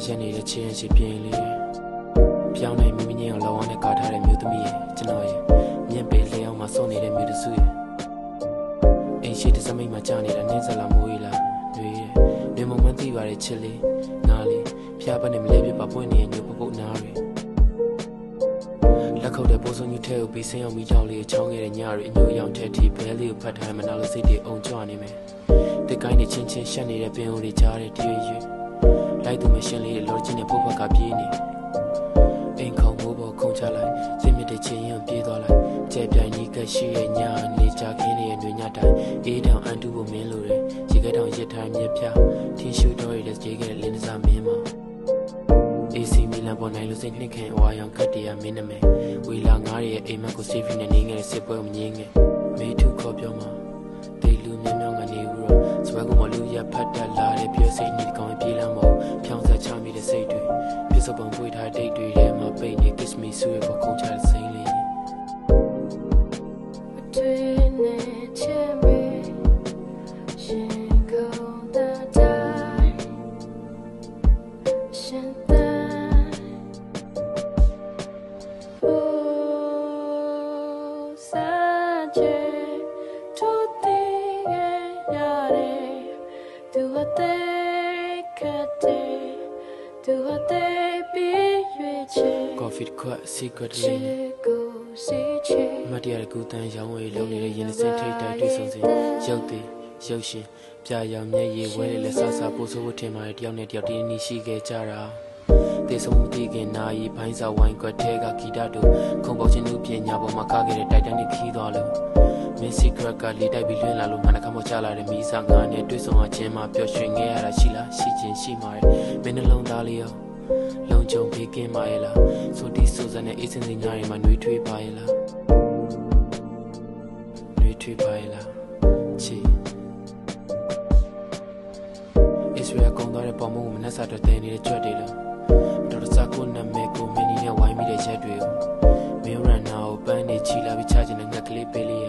ရက်နေတဲ့ချင်းရှိပြင်းလေးပြောင်းနေမိမိညင်အောင်လောအောင်နဲ့ကားထားတဲ့မြို့သမီးရဲ့ကျွန်တော်ရဲ့မြင့်ပေလျောင်းမှာစောနေတဲ့မြို့တစုရဲ့အိမ်ရှိတဲ့စမိတ်မှာကြာနေတာနင်းစလာမိုးရီလာတွေရဲ့နေမမသိပါတဲ့ချစ်လေးနားလေးဖျားပတ်နေမလဲပြပါပွင့်နေတဲ့ညို့ပုတ်နားတွေလက်ခုပ်တဲ့ပိုးစုံညထဲကိုပြီးဆင်းအောင်မိကြောင်လေးချောင်းခဲ့တဲ့ညတွေအညို့ရောင်ထဲထိဘဲလေးကိုဖတ်ထားမှနားလို့စိတ်တွေအုံကြွနေမယ်တစ်ကိုင်းနဲ့ချင်းချင်းရှက်နေတဲ့ပင်အိုတွေကြားတဲ့တွေ့ရွေ့လိုက်သူမရှင်လေးလောချင်းနဲ့ဖုတ်ဖက်ကပြေးနေအိမ်ခေါင်မိုးပေါ်ခုန်ချလိုက်ရင်းမြစ်တဲ့ချင်းရင်ပြေးသွားလိုက်ကျဲပြိုင်ကြီးကရှိရဲ့ညာနေကြခင်းရဲ့ညညတိုင်းအေးတောင်အန်တူဖို့မင်းလိုတယ်ရေခဲတောင်ရစ်ထိုင်မြက်ဖြာထင်းရှူတော်ရည်ရေခဲလင်းစားမင်းမအေးစီမီလန်ပေါ်နိုင်လို့စိတ်နှစ်ခင်အဝါရောင်ကတ်တရမင်းနမဲဝီလာငားရဲ့အိမ်မက်ကိုစေးဖီနဲ့နေငယ်စစ်ပွဲကိုမငင်းငယ်မေထုခေါ်ပြောမှာတေလူမြမြောင်းကနေဘူးတော့စပွဲကိုမလူရဖတ်တတ်လာတဲ့ပြည့်စိတ်နေကောင်းပြေးလမ်းမို့ဖြောင်းဆက်ချမိတဲ့စိတ်တွေပြစ်စပုံပွေထားတဲ့ဒိတ်တွေထဲမှာပိတ်နေ kiss me ဆွေကိုခုန်ချတဲ့စိမ့်လေးတွေ့နေချင်မေရှင်ကုန်တဲ့တိုင်းရှင်တဲ့ဟိုစားချေထိုးတည်ရတယ်သူအသေးကတဲ့သူအသေးပြီးရွေးချယ် Coffee ခွတ် secret လေးမတရားတဲ့ကူတန်းရောင်းဝယ်လုံးနေတဲ့ရင်စင်ထိတ်တိုက်တွေ့ဆုံစဉ်ရုပ်သေးရုပ်ရှင်ပြာရောင်မျက်ရည်ဝဲလေလက်ဆဆပိုးဆိုးဖို့ထင်ပါတယ်တယောက်နဲ့တယောက်တင်းနီးရှိခဲ့ကြတာတေဆုံးမှုတည်ခင်နာရီဘိုင်းစာဝိုင်းကွက်ထဲကဂီတတို့ခုံပေါချင်းလူပညာပေါ်မှာခခဲ့တဲ့တိုက်တန်းနဲ့ခီးသွားလို့မင်းစီကရကလေးတိုက်ပြီးလွှင့်လာလို့မနက်ကမှချလာတဲ့မီးစာငါနဲ့တွေ့ဆုံအချင်းမှာပျော်ရွှင်ခဲ့ရတာရှိလားရှိချင်းရှိမှာမင်းနှလုံးသားလေးရောလုံခြုံပေးကင်းပါရဲ့လားဆိုတီဆိုစနဲ့အေးစင်စင်ညာတွေမှာနှွေးထွေးပါရဲ့လားနှွေးထွေးပါရဲ့လားချီIsrael ကောင်းတဲ့ပေါ်မှုကိုမနှက်စားတော့တင်နေတဲ့ကြွက်တွေလားတော်တော်စားကိုနာမည်ကိုမင်းကြီးနဲ့ဝိုင်းမိတဲ့ရက်တွေကိုမင်းရန်နာကိုပန်းနေချီလာပြီးချခြင်းနဲ့ငှက်ကလေးပေးလေးရ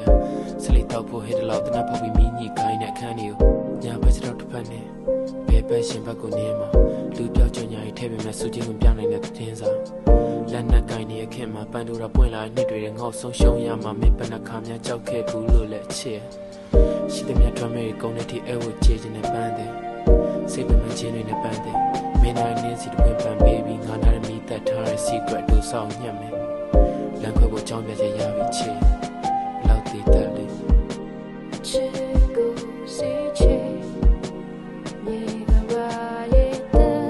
စလိတောက်ဖို့ဟစ်တလောက်တနက်ဖောက်ပြီးမင်းကြီးခိုင်းတဲ့အခန်းတွေကိုညာဘက်စတော့တစ်ဖက်နဲ့ဘယ်ဘက်ရှင်ဘက်ကိုနေမှာလူပြောက်ကြညာရေးထဲပေမဲ့စူချင်းဝင်ပြနိုင်တဲ့တင်းစာလက်နက်ကိုင်းနေအခက်မှာပန်းတို့ရပွင့်လာတဲ့နှစ်တွေငေါ့ဆုံးရှုံးရမှာမင်းပနခါများကြောက်ခဲ့ဘူးလို့လက်ချစ်ရှိတဲ့မြတ်ထွမ်းမဲ့ကုန်းတဲ့ထိအဲဝချေခြင်းနဲ့ပန်းတယ်စိတ်ပမချင်းတွေနဲ့ပန်းတယ်မင်းနိုင်နေစီတပွင့်ပန်းပေးပြီးငါနာရမီတက်ထားတဲ့ secret တို့ဆောင်ညက်မယ်လမ်းခွဲဖို့ကြောင်းပြချက်ရပြီချစ်လောက်တည်တက်လေချစ်ကိုစီချစ်မြေကဘာရဲ့တဲ့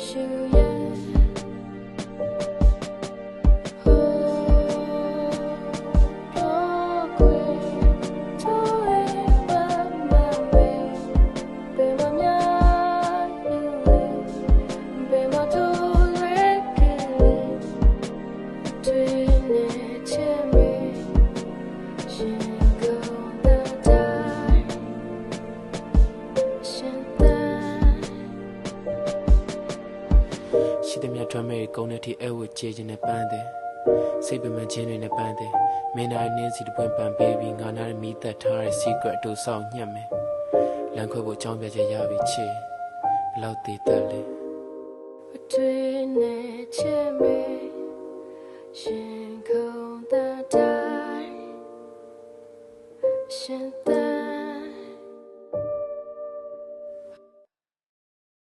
ရှူရဲ့ဟိုတော့ကွယ်တော့ဘာမဝဲဘယ်မှာများယူလဲဘယ်မှာတော့လဲကလေးတွေ့နေချင်မေရှင်ကုန်တဲ့တိုင်းရှင်တဲ့ရှိတဲ့မြတ်ထွမ်းမဲ့ကုန်းတဲ့ထိအဲဝချေခြင်းနဲ့ပန်းတယ်စိတ်ပမချင်းတွေနဲ့ပန်းတယ်မင်းနိုင်နေစီတပွင့်ပန်းပေးပြီးငါနာရမီတက်ထားတဲ့ secret တို့ဆောင်ညက်မယ်လမ်းခွဲဖို့ကြောင်းပြချက်ရပြီချေဘလောက်တည်တက်လေတွေ့နေချင်မေရှင်ကုန်တဲ့တိုင်းရှင်တဲ့